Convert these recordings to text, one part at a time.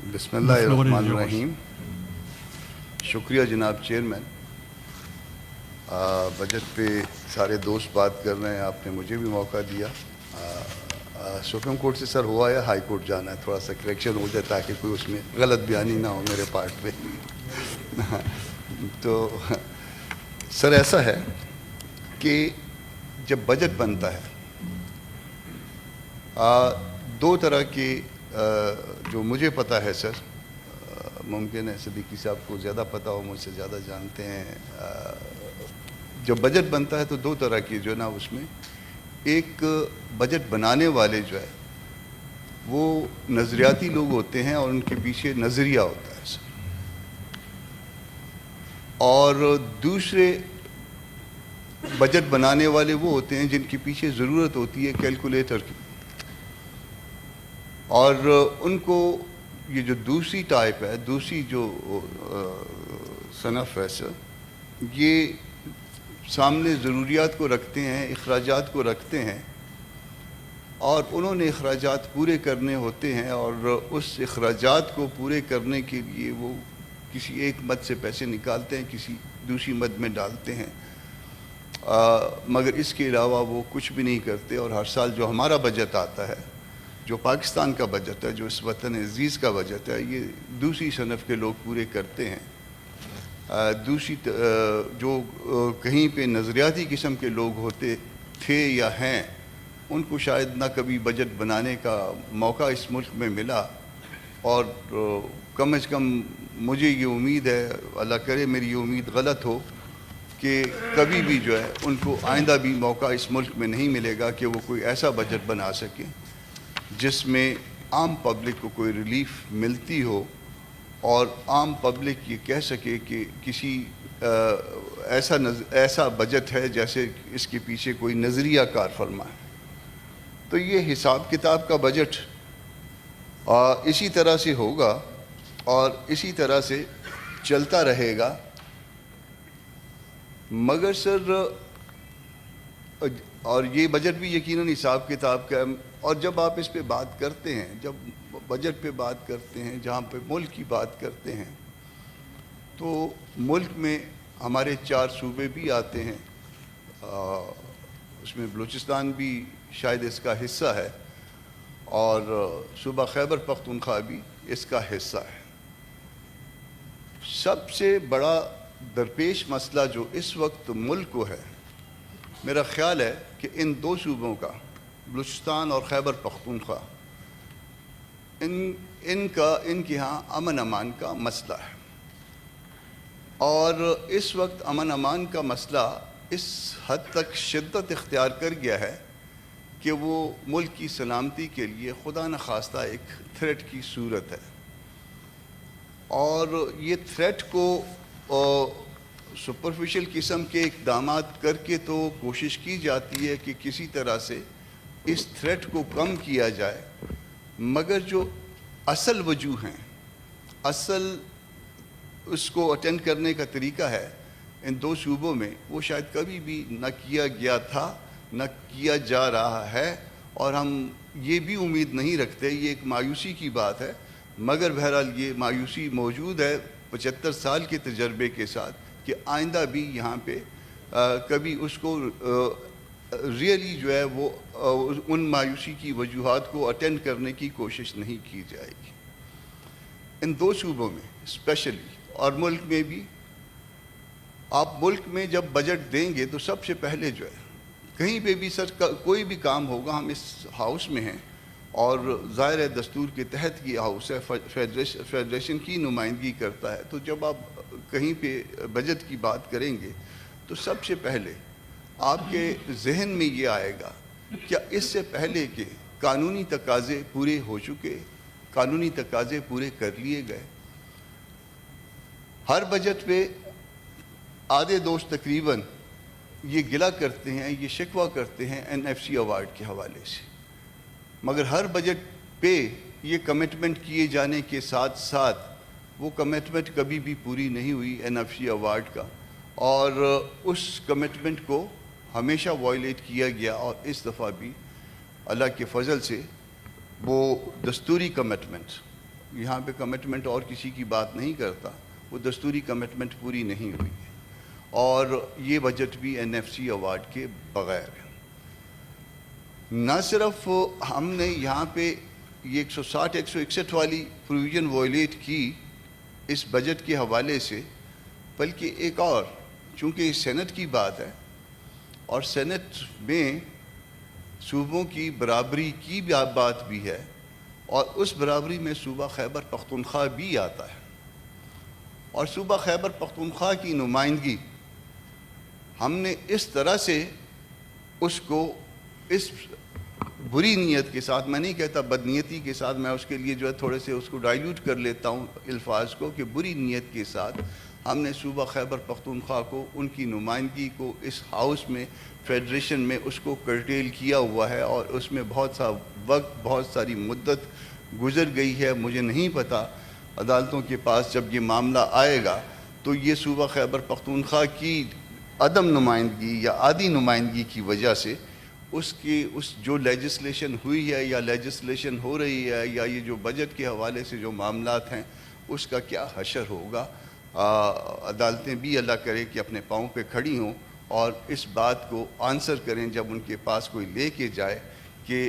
बिस्मिल्लाहिर्रहमानिर्रहीम। शुक्रिया जनाब चेयरमैन। बजट पे सारे दोस्त बात कर रहे हैं, आपने मुझे भी मौका दिया। सुप्रीम कोर्ट से सर हुआ है, हाई कोर्ट जाना है, थोड़ा सा करेक्शन हो जाए ताकि कोई उसमें गलत बयानी ना हो मेरे पार्ट पे। तो सर ऐसा है कि जब बजट बनता है दो तरह की जो मुझे पता है सर, मुमकिन है सिद्दीकी साहब को ज़्यादा पता हो, मुझसे ज़्यादा जानते हैं। जब बजट बनता है तो दो तरह की जो ना उसमें एक बजट बनाने वाले जो है वो नज़रियाती लोग होते हैं और उनके पीछे नज़रिया होता है सर, और दूसरे बजट बनाने वाले वो होते हैं जिनके पीछे ज़रूरत होती है कैलकुलेटर की, और उनको ये जो दूसरी टाइप है, दूसरी जो सनफ़ है सर, ये सामने ज़रूरियात को रखते हैं, अखराजात को रखते हैं, और उन्होंने अखराजात पूरे करने होते हैं, और उस अखराजात को पूरे करने के लिए वो किसी एक मद से पैसे निकालते हैं, किसी दूसरी मद में डालते हैं, मगर इसके अलावा वो कुछ भी नहीं करते। और हर साल जो हमारा बजट आता है, जो पाकिस्तान का बजट है, जो इस वतन अज़ीज़ का बजट है, ये दूसरी सनफ़ के लोग पूरे करते हैं। दूसरी जो कहीं पे नज़रियाती किस्म के लोग होते थे या हैं, उनको शायद ना कभी बजट बनाने का मौका इस मुल्क में मिला, और कम अज़ कम मुझे ये उम्मीद है, अल्लाह करे मेरी ये उम्मीद गलत हो, कि कभी भी जो है उनको आइंदा भी मौका इस मुल्क में नहीं मिलेगा कि वो कोई ऐसा बजट बना सकें जिसमें आम पब्लिक को कोई रिलीफ मिलती हो, और आम पब्लिक ये कह सके कि किसी ऐसा बजट है जैसे इसके पीछे कोई नज़रिया कार फरमा है। तो ये हिसाब किताब का बजट इसी तरह से होगा और इसी तरह से चलता रहेगा। मगर सर, और ये बजट भी यकीनन हिसाब किताब का है, और जब आप इस पे बात करते हैं, जब बजट पे बात करते हैं, जहाँ पे मुल्क की बात करते हैं, तो मुल्क में हमारे 4 सूबे भी आते हैं, उसमें बलूचिस्तान भी शायद इसका हिस्सा है, और सूबा खैबर पख्तूनख्वा भी इसका हिस्सा है। सबसे बड़ा दरपेश मसला जो इस वक्त मुल्क को है, मेरा ख़्याल है कि इन 2 सूबों का, बलूचिस्तान और खैबर पख्तूनख्वा, इनके यहाँ अमन अमान का मसला है। और इस वक्त अमन अमान का मसला इस हद तक शिद्दत इख्तियार कर गया है कि वो मुल्क की सलामती के लिए खुदा न खास्ता एक थ्रेट की सूरत है, और ये थ्रेट को सुपरफिशियल किस्म के इक़दामात करके तो कोशिश की जाती है कि किसी तरह से इस थ्रेट को कम किया जाए, मगर जो असल वजूह हैं, असल उसको अटेंड करने का तरीका है इन 2 सूबों में, वो शायद कभी भी न किया गया था, न किया जा रहा है, और हम ये भी उम्मीद नहीं रखते, ये एक मायूसी की बात है, मगर बहरहाल ये मायूसी मौजूद है 75 साल के तजर्बे के साथ, कि आइंदा भी यहाँ पे कभी उसको रियली जो है वो उन मायूसी की वजूहात को अटेंड करने की कोशिश नहीं की जाएगी। इन 2 सूबों में स्पेशली, और मुल्क में भी, आप मुल्क में जब बजट देंगे तो सबसे पहले जो है, कहीं पे भी सर कोई भी काम होगा, हम इस हाउस में हैं और ज़ाहिर है दस्तूर के तहत ये हाउस है, फेडरेशन की नुमाइंदगी करता है, तो जब आप कहीं पे बजट की बात करेंगे तो सबसे पहले आपके जहन में ये आएगा, क्या इससे पहले के कानूनी तकाज़े पूरे हो चुके, कानूनी तकाज़े पूरे कर लिए गए। हर बजट पे आधे दोस्त तकरीबन ये गिला करते हैं, ये शिकवा करते हैं NFC अवार्ड के हवाले से, मगर हर बजट पे ये कमिटमेंट किए जाने के साथ साथ वो कमिटमेंट कभी भी पूरी नहीं हुई NFC अवार्ड का, और उस कमिटमेंट को हमेशा वायलेट किया गया, और इस दफ़ा भी अल्लाह के फजल से वो दस्तूरी कमिटमेंट یہاں پہ کمٹمنٹ اور کسی کی بات نہیں کرتا، وہ دستوری کمٹمنٹ پوری نہیں ہوئی ہے، اور یہ بجٹ بھی NFC ایوارڈ کے بغیر ہے۔ نہ صرف ہم نے یہاں پہ یہ 160 161 والی پروویژن وائلیٹ کی اس بجٹ کے حوالے سے، بلکہ ایک اور، چونکہ یہ سینٹ کی بات ہے اور سینٹ میں صوبوں کی برابری کی بات بھی ہے، اور اس برابری میں صوبہ خیبر پختونخوا بھی آتا ہے، اور صوبہ خیبر پختونخوا کی نمائندگی ہم نے اس طرح سے اس کو اس بری نیت کے ساتھ، میں نہیں کہتا بدنیتی کے ساتھ، میں اس کے لیے جو ہے تھوڑے سے اس کو ڈائلیوٹ کر لیتا ہوں الفاظ کو، کہ بری نیت کے ساتھ ہم نے صوبہ خیبر پختونخوا کو، ان کی نمائندگی کو اس ہاؤس میں، فیڈریشن میں، اس کو کرٹیل کیا ہوا ہے، اور اس میں بہت سا وقت، بہت ساری مدت گزر گئی ہے۔ مجھے نہیں پتہ عدالتوں کے پاس جب یہ معاملہ آئے گا تو یہ صوبہ خیبر پختونخوا کی عدم نمائندگی یا آدھی نمائندگی کی وجہ سے اس جو لیجسلیشن ہوئی ہے یا لیجسلیشن ہو رہی ہے، یا یہ جو بجٹ کے حوالے سے جو معاملات ہیں، اس کا کیا حشر ہوگا۔ عدالتیں بھی اللہ کرے کہ اپنے پاؤں پہ کھڑی ہوں اور اس بات کو آنسر کریں جب ان کے پاس کوئی لے کے جائے کہ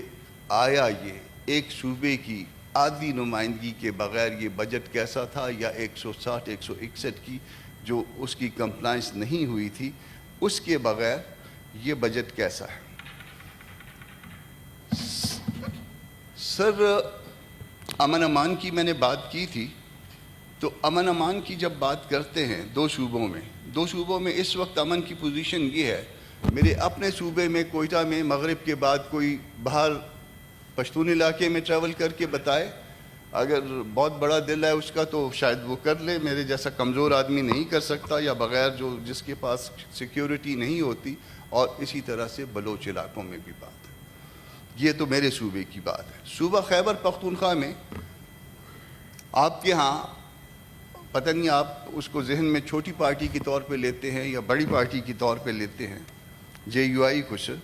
آیا یہ ایک صوبے کی آدھی نمائندگی کے بغیر یہ بجٹ کیسا تھا، یا 160 161 کی جو اس کی کمپلائنس نہیں ہوئی تھی، اس کے بغیر یہ بجٹ کیسا ہے۔ سر، امن امان کی میں نے بات کی تھی، تو امن امان کی جب بات کرتے ہیں دو صوبوں میں اس وقت امن کی پوزیشن یہ ہے، میرے اپنے صوبے میں کوئٹہ میں مغرب کے بعد کوئی باہر پشتون علاقے میں ٹریول کر کے بتائے، اگر بہت بڑا دل ہے اس کا تو شاید وہ کر لے، میرے جیسا کمزور آدمی نہیں کر سکتا، یا بغیر جس کے پاس سیکیورٹی نہیں ہوتی، اور اسی طرح سے بلوچ علاقوں میں بھی بات ہے۔ یہ تو میرے صوبے کی بات ہے۔ صوبہ خیبر پختونخوا میں آپ کے ہاں پتہ نہیں آپ اس کو ذہن میں چھوٹی پارٹی کے طور پہ لیتے ہیں یا بڑی پارٹی کے طور پہ لیتے ہیں، JUI کو سر،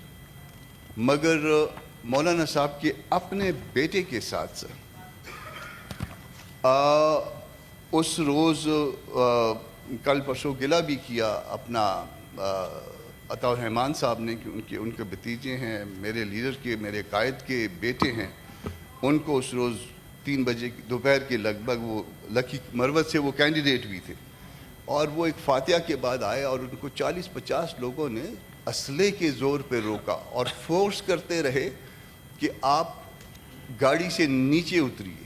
مگر مولانا صاحب کے اپنے بیٹے کے ساتھ سر اس روز کل پرسوں گلہ بھی کیا اپنا عطا الرحمان صاحب نے، کہ ان کے بھتیجے ہیں، میرے لیڈر کے، میرے قائد کے بیٹے ہیں، ان کو اس روز 3 بجے دوپہر کے لگ بھگ، وہ لکی مروت سے وہ کینڈیڈیٹ بھی تھے، اور وہ ایک فاتحہ کے بعد آئے اور ان کو 40-50 لوگوں نے اسلحے کے زور پہ روکا اور فورس کرتے رہے کہ آپ گاڑی سے نیچے اتریے،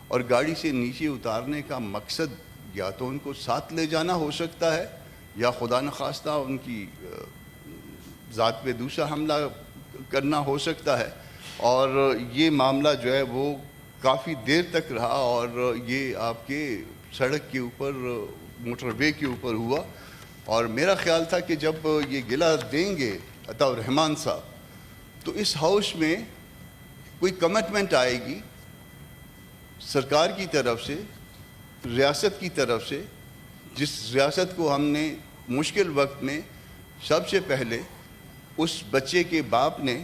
اور گاڑی سے نیچے اتارنے کا مقصد یا تو ان کو ساتھ لے جانا ہو سکتا ہے، یا خدا نخواستہ ان کی ذات پہ دوسرا حملہ کرنا ہو سکتا ہے، اور یہ معاملہ جو ہے وہ کافی دیر تک رہا، اور یہ آپ کے سڑک کے اوپر، موٹر وے کے اوپر ہوا، اور میرا خیال تھا کہ جب یہ گلہ دیں گے عطا الرحمان صاحب تو اس ہاؤس میں کوئی کمٹمنٹ آئے گی سرکار کی طرف سے، ریاست کی طرف سے، جس ریاست کو ہم نے مشکل وقت میں سب سے پہلے اس بچے کے باپ نے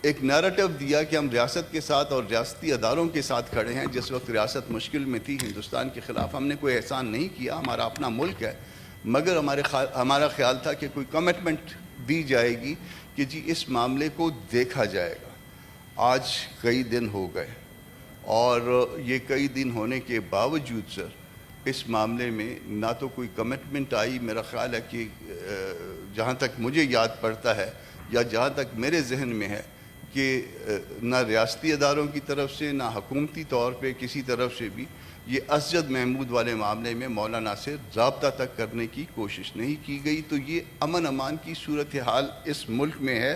ایک نیریٹو دیا کہ ہم ریاست کے ساتھ اور ریاستی اداروں کے ساتھ کھڑے ہیں۔ جس وقت ریاست مشکل میں تھی ہندوستان کے خلاف، ہم نے کوئی احسان نہیں کیا، ہمارا اپنا ملک ہے، مگر ہمارا خیال تھا کہ کوئی کمٹمنٹ دی جائے گی کہ جی اس معاملے کو دیکھا جائے گا۔ آج کئی دن ہو گئے، اور یہ کئی دن ہونے کے باوجود سر اس معاملے میں نہ تو کوئی کمٹمنٹ آئی۔ میرا خیال ہے کہ جہاں تک مجھے یاد پڑتا ہے یا جہاں تک میرے ذہن میں ہے کہ نہ ریاستی اداروں کی طرف سے نہ حکومتی طور پہ کسی طرف سے بھی یہ اسجد محمود والے معاملے میں مولانا سے رابطہ تک کرنے کی کوشش نہیں کی گئی۔ تو یہ امن امان کی صورتحال اس ملک میں ہے۔